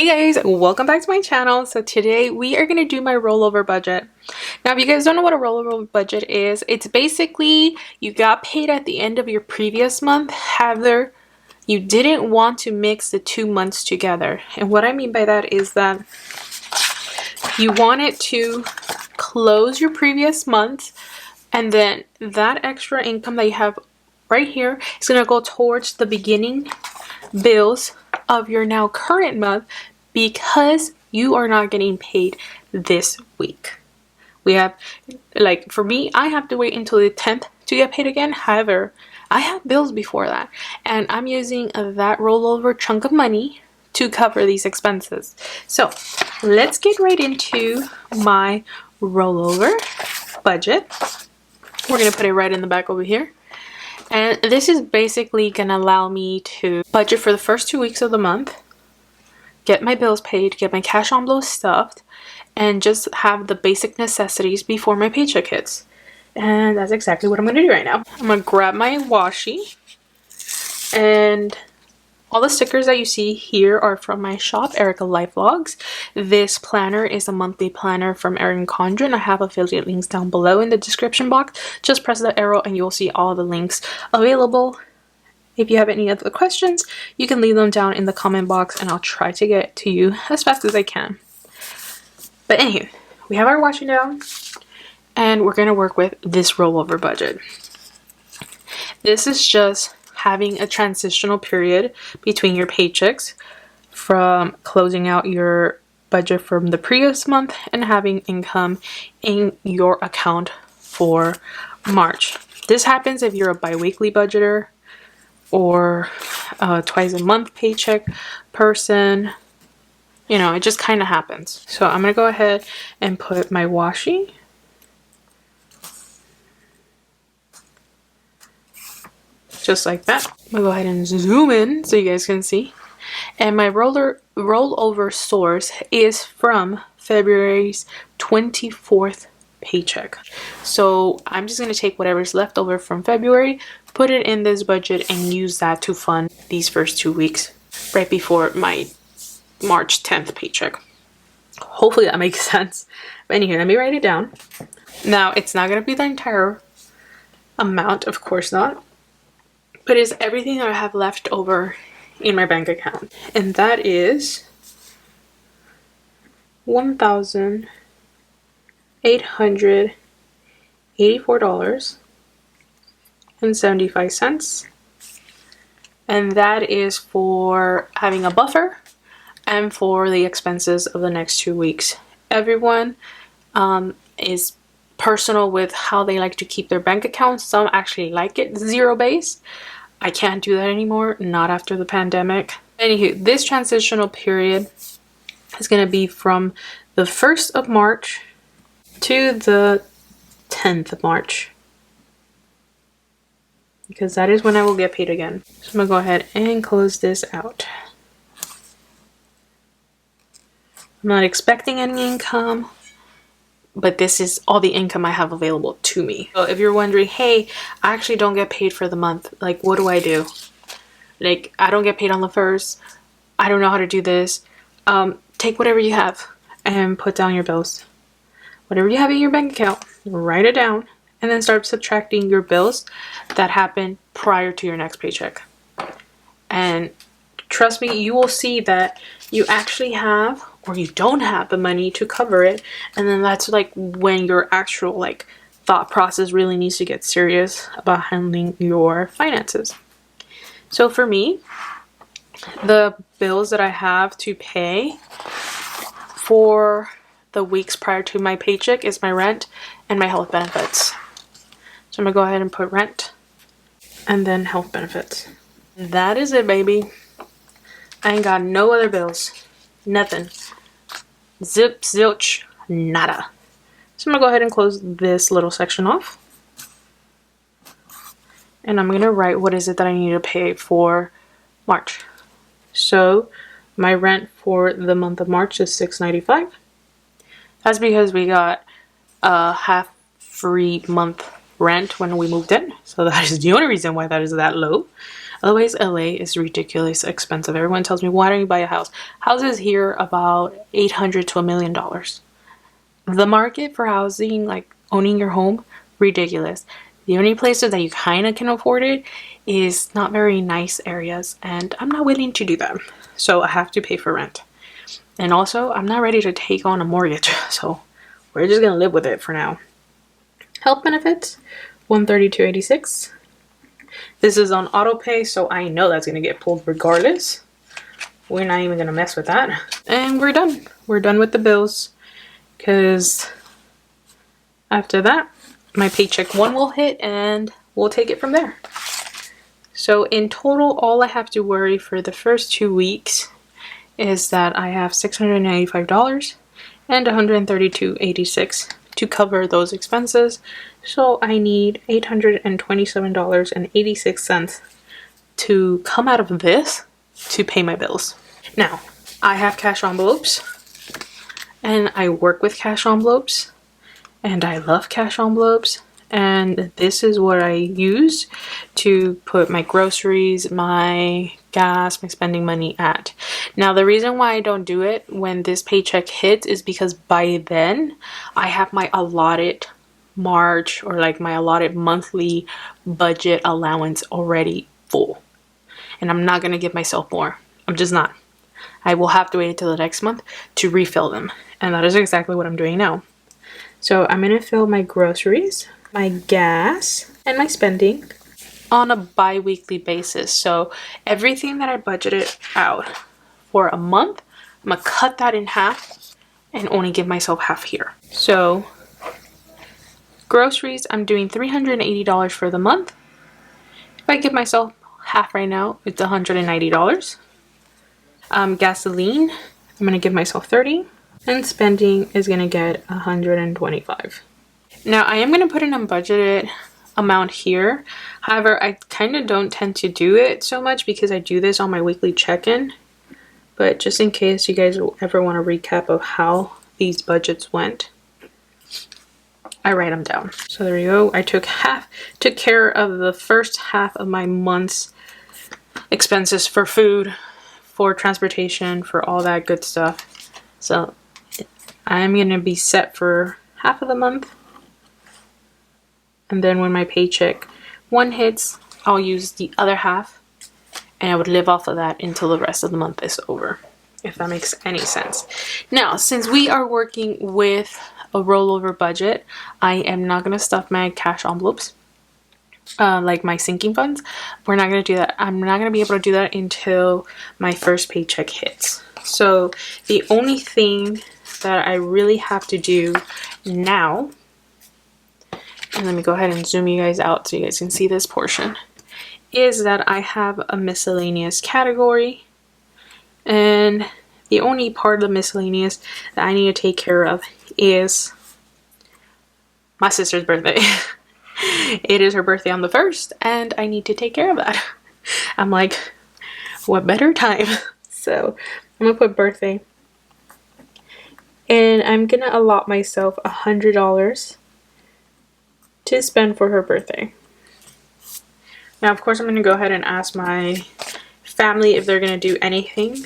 Hey guys, welcome back to my channel. So today we are going to do my rollover budget. Now if you guys don't know what a rollover budget is, it's basically you got paid at the end of your previous month. However, you didn't want to mix the 2 months together. And what I mean by that is that you wanted to close your previous month, and then that extra income that you have right here is going to go towards the beginning bills of your now current month, because you are not getting paid this week. We have, like for me, I have to wait until the 10th to get paid again. However, I have bills before that, and I'm using that rollover chunk of money to cover these expenses. So let's get right into my rollover budget. We're gonna put it right in the back over here. And this is basically going to allow me to budget for the first 2 weeks of the month, get my bills paid, get my cash envelope stuffed, and just have the basic necessities before my paycheck hits. And that's exactly what I'm going to do right now. I'm going to grab my washi, and all the stickers that you see here are from my shop, erikalifevlogs. This planner is a monthly planner from Erin Condren. I have affiliate links down below in the description box. Just press the arrow and you'll see all the links available. If you have any other questions, you can leave them down in the comment box and I'll try to get to you as fast as I can. But anywho, we have our washi down and we're going to work with this rollover budget. This is just having a transitional period between your paychecks, from closing out your budget from the previous month and having income in your account for March. This happens if you're a bi-weekly budgeter or twice a month paycheck person. You know, it just kind of happens. So I'm gonna go ahead and put my washi. Just like that. I'm gonna go ahead and zoom in so you guys can see. And my rollover source is from February's 24th paycheck. So I'm just gonna take whatever's left over from February, put it in this budget, and use that to fund these first 2 weeks right before my March 10th paycheck. Hopefully that makes sense. But anyway, let me write it down. Now, it's not gonna be the entire amount, of course not. But it's everything that I have left over in my bank account. And that is $1,884.75. And that is for having a buffer and for the expenses of the next 2 weeks. Everyone is personal with how they like to keep their bank accounts. Some actually like it zero-based. I can't do that anymore, not after the pandemic. Anywho, this transitional period is going to be from the 1st of March to the 10th of March, because that is when I will get paid again. So I'm going to go ahead and close this out. I'm not expecting any income, but this is all the income I have available to me. So if you're wondering, hey, I actually don't get paid for the month, like what do I do? Like, I don't get paid on the 1st. I don't know how to do this. Take whatever you have and put down your bills. Whatever you have in your bank account, write it down, and then start subtracting your bills that happen prior to your next paycheck. And trust me, you will see that you actually have, or you don't have, the money to cover it. And then that's like when your actual like thought process really needs to get serious about handling your finances. So for me, the bills that I have to pay for the weeks prior to my paycheck is my rent and my health benefits. So I'm gonna go ahead and put rent and then health benefits. That is it, baby. I ain't got no other bills. Nothing. Zip, zilch, nada. So I'm gonna go ahead and close this little section off. And I'm gonna write what is it that I need to pay for March. So my rent for the month of March is $6.95. That's because we got a half free month rent when we moved in. So that is the only reason why that is that low. Otherwise, LA is ridiculous expensive. Everyone tells me, why don't you buy a house? Houses here about $800 to $1 million. The market for housing, like owning your home, ridiculous. The only places that you kind of can afford it is not very nice areas, and I'm not willing to do that. So I have to pay for rent. And also, I'm not ready to take on a mortgage, so we're just gonna live with it for now. Health benefits, $132.86. This is on auto pay, so I know that's gonna get pulled regardless. We're not even gonna mess with that. And we're done. We're done with the bills, because after that, my paycheck 1 will hit and we'll take it from there. So in total, all I have to worry for the first 2 weeks is that I have $695 and $132.86 to cover those expenses. So I need $827.86 to come out of this to pay my bills. Now, I have cash envelopes and I work with cash envelopes. And I love cash envelopes, and this is what I use to put my groceries, my gas, my spending money at. Now, the reason why I don't do it when this paycheck hits is because by then I have my allotted March or like my allotted monthly budget allowance already full, and I'm not gonna give myself more. I'm just not. I will have to wait until the next month to refill them, and that is exactly what I'm doing now. So I'm gonna fill my groceries, my gas, and my spending on a bi-weekly basis. So everything that I budgeted out for a month, I'm gonna cut that in half and only give myself half here. So groceries, I'm doing $380 for the month. If I give myself half right now, it's $190. Gasoline, I'm gonna give myself $30. And spending is going to get $125. Now, I am going to put an unbudgeted amount here. However, I kind of don't tend to do it so much because I do this on my weekly check-in. But just in case you guys ever want a recap of how these budgets went, I write them down. So there you go. I took care of the first half of my month's expenses for food, for transportation, for all that good stuff. So I'm going to be set for half of the month. And then when my paycheck 1 hits, I'll use the other half. And I would live off of that until the rest of the month is over. If that makes any sense. Now, since we are working with a rollover budget, I am not going to stuff my cash envelopes. Like my sinking funds. We're not going to do that. I'm not going to be able to do that until my first paycheck hits. So the only thing that I really have to do now, and let me go ahead and zoom you guys out so you guys can see this portion, is that I have a miscellaneous category, and the only part of the miscellaneous that I need to take care of is my sister's birthday. It is her birthday on the 1st, and I need to take care of that. I'm like, what better time? So I'm gonna put birthday. And I'm gonna allot myself $100 to spend for her birthday. Now, of course, I'm gonna go ahead and ask my family if they're gonna do anything.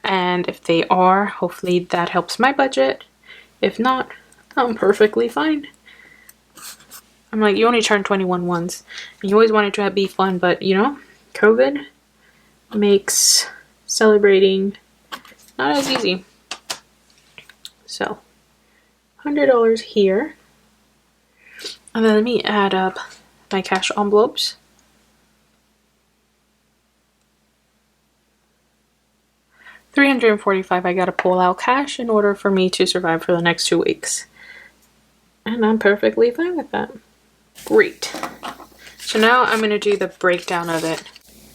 And if they are, hopefully that helps my budget. If not, I'm perfectly fine. I'm like, you only turn 21 once. And you always want it to be fun, but you know, COVID makes celebrating not as easy. So, $100 here. And then let me add up my cash envelopes. $345 I gotta pull out cash in order for me to survive for the next 2 weeks. And I'm perfectly fine with that. Great. So now I'm gonna do the breakdown of it.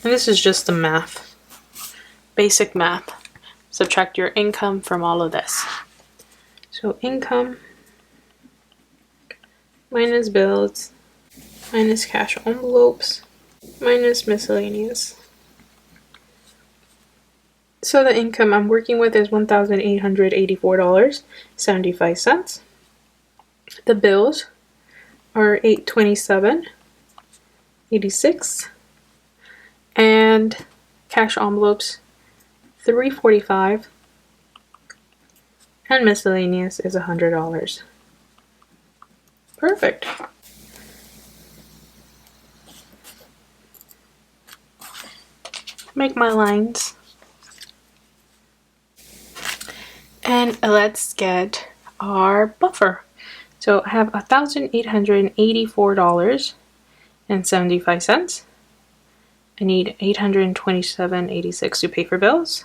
And this is just the math. Basic math. Subtract your income from all of this. So income minus bills minus cash envelopes minus miscellaneous. So the income I'm working with is $1,884.75. The bills are $827.86. and cash envelopes $3.45, and miscellaneous is $100. Perfect. Make my lines. And let's get our buffer. So I have $1,884.75. I need $827.86 to pay for bills.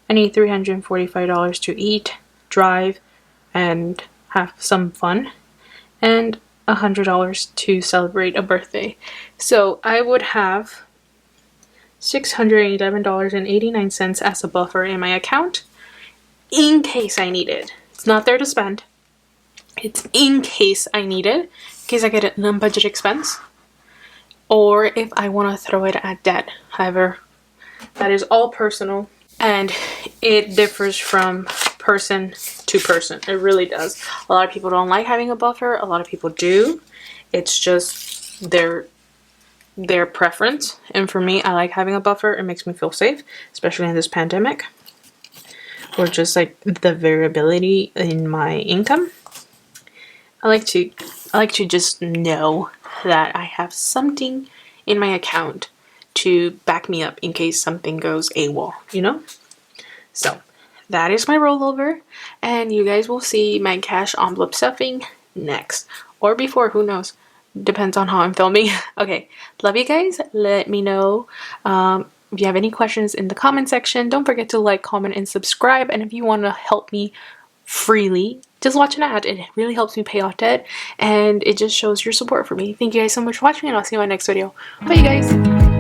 I need $345 to eat, drive, and have some fun, and $100 to celebrate a birthday. So I would have $611.89 as a buffer in my account in case I need it. It's not there to spend. It's in case I need it, in case I get an unbudgeted expense, or if I want to throw it at debt. However, that is all personal, and it differs from person to person. It really does. A lot of people don't like having a buffer. A lot of people do. It's just their preference. And for me, I like having a buffer. It makes me feel safe, especially in this pandemic, or just like the variability in my income. I like to just know that I have something in my account to back me up in case something goes AWOL, you know? So that is my rollover, and you guys will see my cash envelope stuffing next, or before, who knows? Depends on how I'm filming. Okay, love you guys. Let me know if you have any questions in the comment section. Don't forget to like, comment, and subscribe. And if you want to help me freely, just watch an ad. It really helps me pay off debt, and it just shows your support for me. Thank you guys so much for watching, and I'll see you in my next video. Bye, you guys.